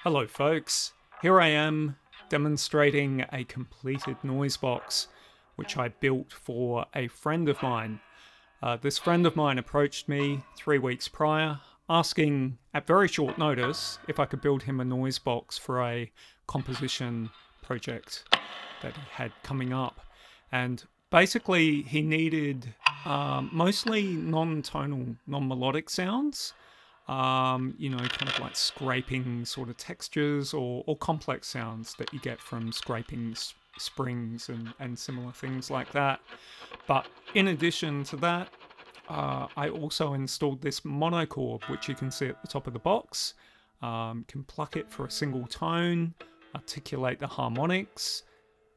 Hello folks, here I am demonstrating a completed Noisebox which I built for a friend of mine. This friend of mine approached me 3 weeks prior asking at very short notice if I could build him a Noisebox for a composition project that he had coming up. And basically he needed mostly non-tonal, non-melodic sounds. Kind of like scraping sort of textures or complex sounds that you get from scraping springs and similar things like that. But in addition to that, I also installed this Monochord, which you can see at the top of the box. Can pluck it for a single tone, articulate the harmonics.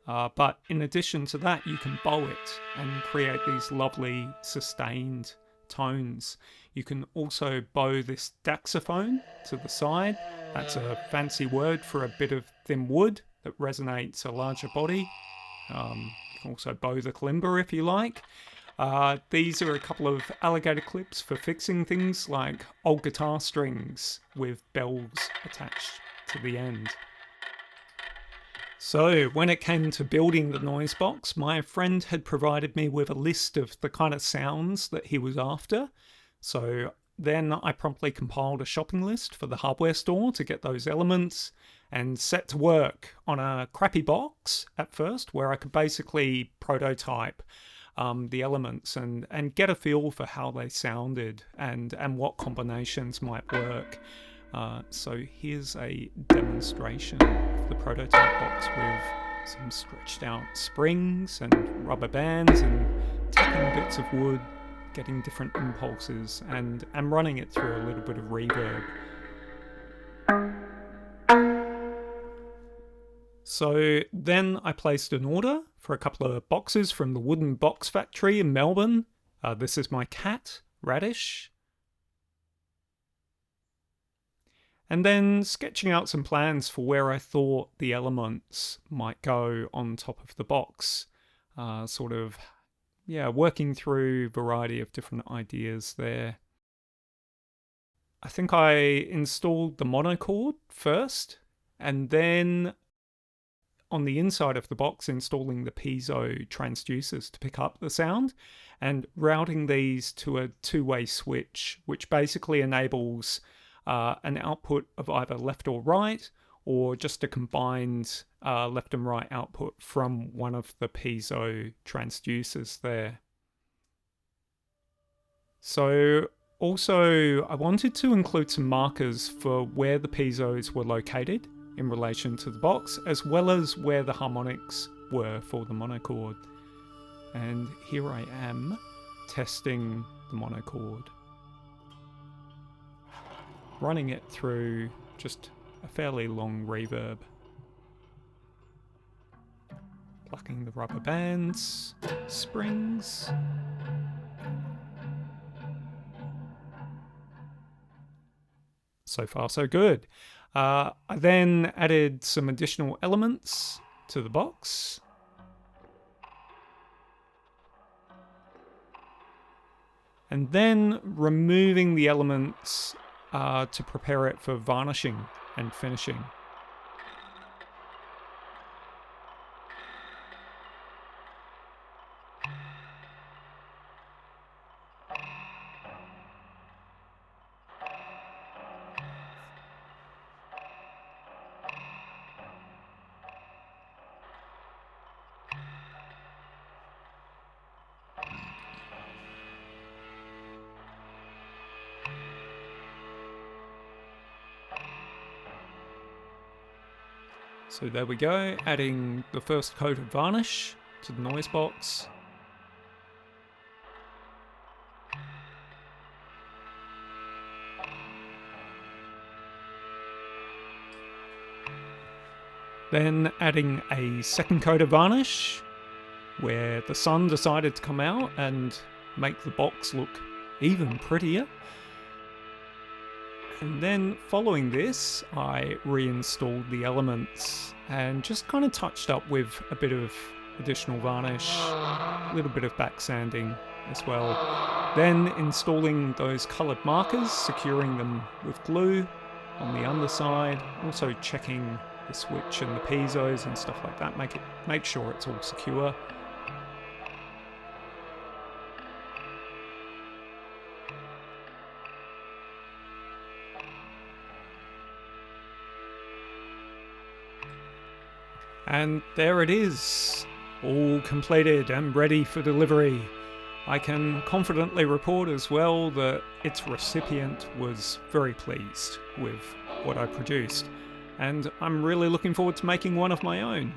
But in addition to that, you can bow it and create these lovely sustained tones. You can also bow this Daxophone to the side. That's a fancy word for a bit of thin wood that resonates a larger body. You can also bow the Kalimba if you like. These are a couple of alligator clips for fixing things like old guitar strings with bells attached to the end. So when it came to building the Noisebox, my friend had provided me with a list of the kind of sounds that he was after. So then I promptly compiled a shopping list for the hardware store to get those elements and set to work on a crappy box at first where I could basically prototype the elements and get a feel for how they sounded and what combinations might work. So here's a demonstration of the prototype box with some stretched out springs and rubber bands and tapping bits of wood, getting different impulses and running it through a little bit of reverb. So then I placed an order for a couple of boxes from the Wooden Box Factory in Melbourne. This is my cat, Radish. And then sketching out some plans for where I thought the elements might go on top of the box. Working through a variety of different ideas there. I think I installed the Monochord first, and then on the inside of the box installing the piezo transducers to pick up the sound, and routing these to a two-way switch, which basically enables an output of either left or right, or just a combined left and right output from one of the piezo transducers there. So also I wanted to include some markers for where the piezos were located in relation to the box, as well as where the harmonics were for the Monochord. And here I am testing the Monochord, running it through just a fairly long reverb. Plucking the rubber bands, springs. So far so good. I then added some additional elements to the box. And then removing the elements to prepare it for varnishing and finishing. So there we go, adding the first coat of varnish to the Noisebox. Then adding a second coat of varnish, where the sun decided to come out and make the box look even prettier. And then following this, I reinstalled the elements and just kind of touched up with a bit of additional varnish, a little bit of back sanding as well. Then installing those coloured markers, securing them with glue, on the underside, also checking the switch and the Piezos and stuff like that, make sure it's all secure. And there it is, all completed and ready for delivery. I can confidently report as well that its recipient was very pleased with what I produced, and I'm really looking forward to making one of my own.